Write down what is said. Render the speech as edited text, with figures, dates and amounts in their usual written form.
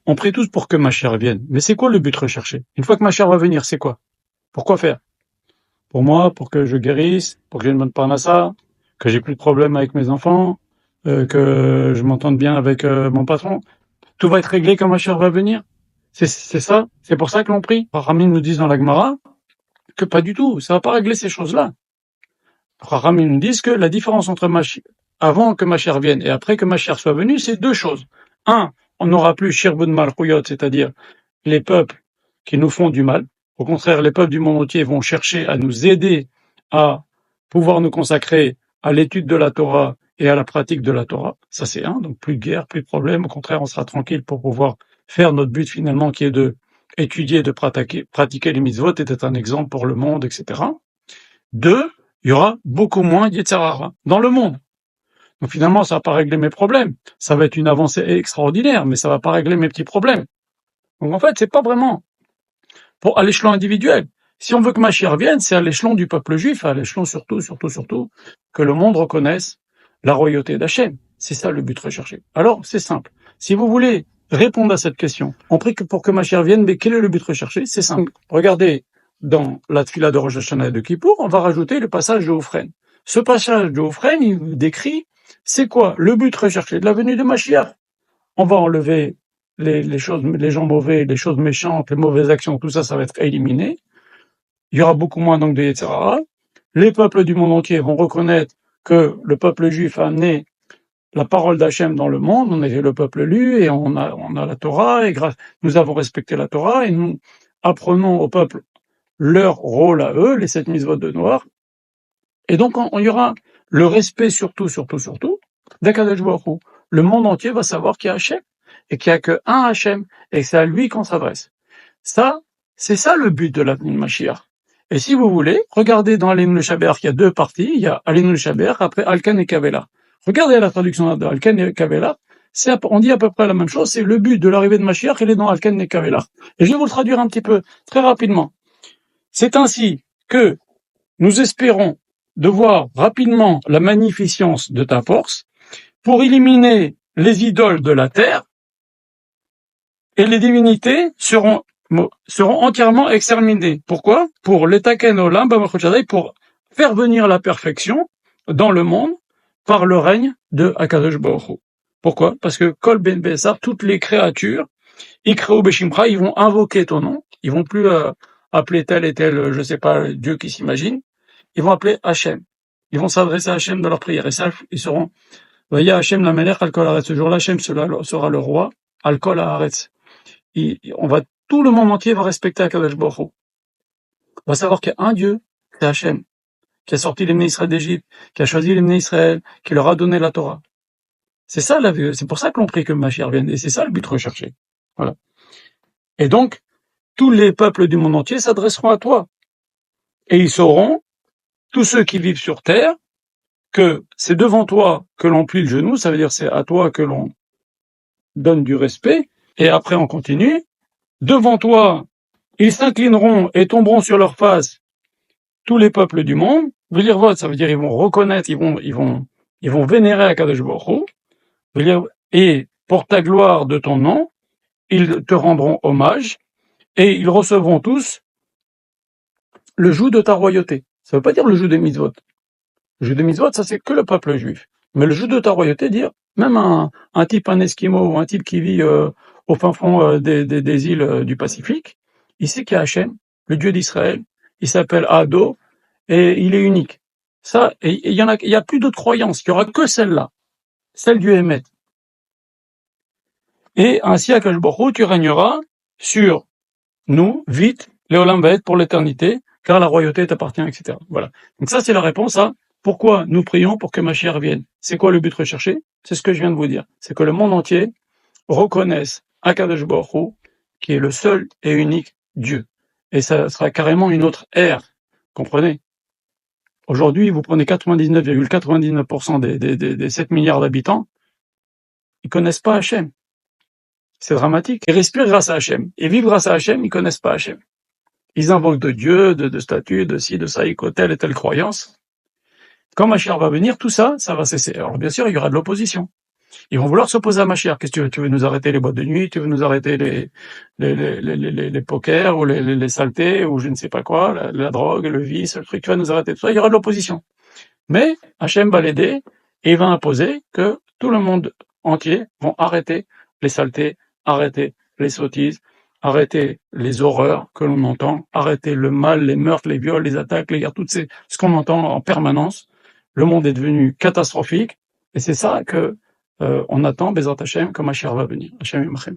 On prie tous pour que Mashiach vienne. Mais c'est quoi le but recherché? Une fois que Mashiach va venir, c'est quoi? Pourquoi faire? Pour moi, pour que je guérisse, pour que j'ai une bonne parnassa, que j'ai plus de problèmes avec mes enfants, que je m'entende bien avec mon patron. Tout va être réglé quand Mashiach va venir. C'est ça? C'est pour ça que l'on prie? Rahamim nous disent dans la Gemara que pas du tout. Ça va pas régler ces choses-là. Rahamim nous disent que la différence entre avant que Mashiach vienne et après que Mashiach soit venu, c'est deux choses. Un, on n'aura plus Shirbun Malchuyot, c'est-à-dire les peuples qui nous font du mal. Au contraire, les peuples du monde entier vont chercher à nous aider à pouvoir nous consacrer à l'étude de la Torah et à la pratique de la Torah. Ça, c'est un. Donc, plus de guerre, plus de problème. Au contraire, on sera tranquille pour pouvoir faire notre but finalement qui est de étudier, de pratiquer les mitzvot et d'être un exemple pour le monde, etc. Deux, il y aura beaucoup moins d'Yetzer Hara dans le monde. Donc finalement, ça va pas régler mes problèmes. Ça va être une avancée extraordinaire, mais ça va pas régler mes petits problèmes. Donc en fait, c'est pas vraiment à l'échelon individuel. Si on veut que Mashiach vienne, c'est à l'échelon du peuple juif, à l'échelon surtout, que le monde reconnaisse la royauté d'Hachem. C'est ça le but recherché. Alors, c'est simple. Si vous voulez répondre à cette question, on prie que pour que Mashiach vienne, mais quel est le but recherché? C'est simple. Regardez, dans la Tfila de Rosh Hashanah et de Kippour, on va rajouter le passage de Oufren. Ce passage de Oufren, il vous décrit, c'est quoi le but recherché de la venue de Mashiach? On va enlever les choses, les gens mauvais, les choses méchantes, les mauvaises actions, tout ça, ça va être éliminé. Il y aura beaucoup moins donc de Yetzer Hara. Les peuples du monde entier vont reconnaître que le peuple juif a amené la parole d'Hachem dans le monde. On est le peuple élu et on a la Torah et nous avons respecté la Torah et nous apprenons au peuple leur rôle à eux, les 7 mitzvot de Noir. Et donc, il y aura le respect surtout d'Akadosh Baruch Hu. Le monde entier va savoir qu'il y a Hachem et qu'il n'y a qu'un Hachem et que c'est à lui qu'on s'adresse. Ça, c'est ça le but de l'avenue de Mashiach. Et si vous voulez, regardez dans Aleinu Shaber qu'il y a deux parties. Il y a Aleinu Shaber, après Alkan et Kavela. Regardez la traduction de Alkan et Kavela. On dit à peu près la même chose. C'est le but de l'arrivée de Mashiach, il est dans Alkan et Kavela. Et je vais vous le traduire un petit peu, très rapidement. C'est ainsi que nous espérons de voir rapidement la magnificence de ta force pour éliminer les idoles de la terre, et les divinités seront entièrement exterminées. Pourquoi? Pour l'etaken olam b'malchut, pour faire venir la perfection dans le monde par le règne de Akadosh Baruch Hu. Pourquoi? Parce que Kol Ben Besar, toutes les créatures, Ikreu Beshimcha, ils vont invoquer ton nom, ils vont plus appeler tel et tel, je sais pas, Dieu qui s'imagine, ils vont appeler Hachem. Ils vont s'adresser à Hachem dans leur prière. Et ça, ils seront, Vaya Hachem la Melech al Kol Haaretz. Ce jour-là, Hachem sera le roi, al Kol Haaretz. Tout le monde entier va respecter Akadosh Baruch Hu. On va savoir qu'il y a un Dieu, c'est Hachem, qui a sorti les Bnei Israël d'Égypte, qui a choisi les Bnei Israël, qui leur a donné la Torah. C'est ça c'est pour ça que l'on prie que Mashiach vienne, et c'est ça le but recherché. Voilà. Et donc, tous les peuples du monde entier s'adresseront à toi. Et ils sauront, tous ceux qui vivent sur terre, que c'est devant toi que l'on plie le genou, ça veut dire c'est à toi que l'on donne du respect, et après on continue. Devant toi, ils s'inclineront et tomberont sur leur face tous les peuples du monde. Velirvot, ça veut dire ils vont reconnaître, ils vont vénérer Akadosh Baruch Hu. Et pour ta gloire de ton nom, ils te rendront hommage et ils recevront tous le joug de ta royauté. Ça veut pas dire le joug des mitzvot. Le joug des mitzvot, ça c'est que le peuple juif. Mais le joug de ta royauté, dire même un type, un Esquimau ou un type qui vit au fin fond des îles du Pacifique, il sait qu'il y a Hachem, le Dieu d'Israël, il s'appelle Ado, et il est unique. Ça, et il y a plus d'autres croyances, il y aura que celle-là, celle du Hémet. Et ainsi, à Akadosh Baruch Hu, tu régneras sur nous, vite, Léolam va être pour l'éternité, car la royauté t'appartient, etc. Voilà. Donc ça, c'est la réponse à pourquoi nous prions pour que Mashiach vienne. C'est quoi le but recherché? C'est ce que je viens de vous dire. C'est que le monde entier reconnaisse Akadosh Baruch Hu, qui est le seul et unique Dieu. Et ça sera carrément une autre ère. Comprenez? Aujourd'hui, vous prenez 99,99% des 7 milliards d'habitants, ils connaissent pas Hachem. C'est dramatique. Ils respirent grâce à Hachem. Ils vivent grâce à Hachem, ils connaissent pas Hachem. Ils invoquent de Dieu, de statues, de ci, de ça, telle et telle croyance. Quand Mashiach va venir, tout ça, ça va cesser. Alors bien sûr, il y aura de l'opposition. Ils vont vouloir s'opposer à Mashiach. Qu'est-ce que tu veux? Tu veux nous arrêter les boîtes de nuit? Tu veux nous arrêter les pokers ou les saletés ou je ne sais pas quoi, la drogue, le vice, le truc. Tu vas nous arrêter tout ça. Il y aura de l'opposition. Mais Hachem va l'aider et il va imposer que tout le monde entier vont arrêter les saletés, arrêter les sottises, arrêter les horreurs que l'on entend, arrêter le mal, les meurtres, les viols, les attaques, les guerres, ce qu'on entend en permanence. Le monde est devenu catastrophique et c'est ça que on attend, Bezrat Hachem, quand Mashiach va venir. Hachem Imachem.